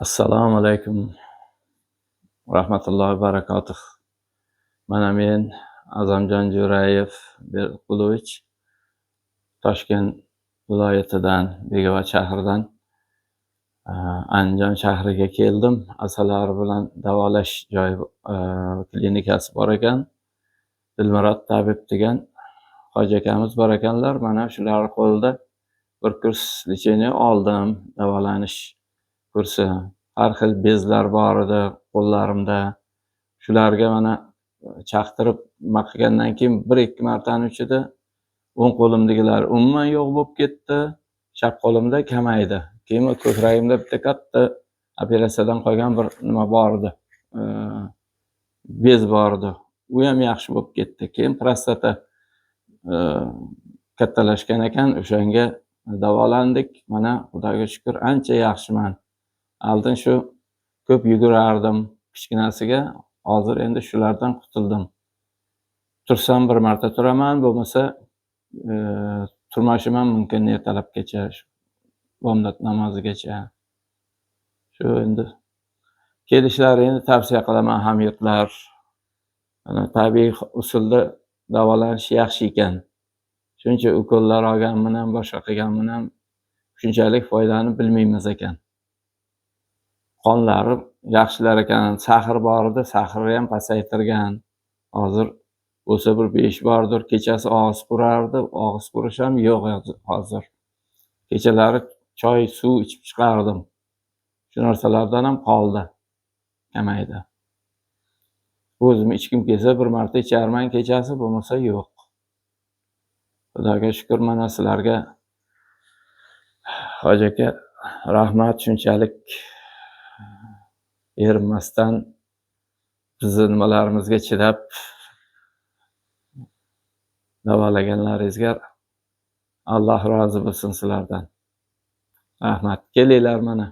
Assalomu alaykum rahmatullohi va barakatuh. Mana men Azamjon Jo'rayev Berqulovich Toshkent viloyatidan, Begovat shahridan Andijon shahriga keldim. Asalari bilan davolash joyi klinikasi bor ekan. Dilmurod tabib degan hoji akamiz bor ekanlar. Mana shular qo'lida bir kurs lecheniya oldim, davolanish kursi. Har xil bezlar bor edi qo'llarimda. Shularga mana chaqtirib nima qilgandan keyin 1-2 martani ichida o'ng qo'limdagilar umuman yo'q bo'lib ketdi. Chap qo'limda kamaydi. Keyin ko'kragimda bitta katta operatsiyadan qolgan bir nima bor edi. Bez bor edi. U ham yaxshi bo'lib ketdi. Keyin prostata kattalashgan ekan, o'shanga davolandik. Mana Xudoga shukr ancha yaxshiman. Oldin shu ko'p yugurardim kichkinasiga. Hozir endi shulardan qutuldim. Tursam bir marta turaman, bo'lmasa turmashim ham mumkin ertalabgacha, bomdod namozigacha. Shu endi kelishlaringni tavsiya qilaman hamyurtlar. Tabiiy usulda davolanish yaxshi ekan. Shuncha ukollar olganman ham, boshqa qilganman ham shunchalik foydani bilmaymiz ekan. Qonlari yaxshilar ekan, sahr bor edi, sahrni ham pasaytirgan. Hozir bo'lsa bir 5 bordir, kechasi og'iz qurardi, og'iz qurish ham yo'q hozir. Kechalari choy, suv ichib chiqardim. Shu narsalardan ham qoldi, kamaydi. O'zim ichkim kelsa bir marta icharman kechasi, bo'lmasa yo'q. Xudoga shukr, mana sizlarga hoji aka rahmat, shunchalik erinmasdan bizni nimalarimizga chidab davolaganlaringizga Alloh rozi bo'lsin sizlardan. Rahmat. Kelinglar mana.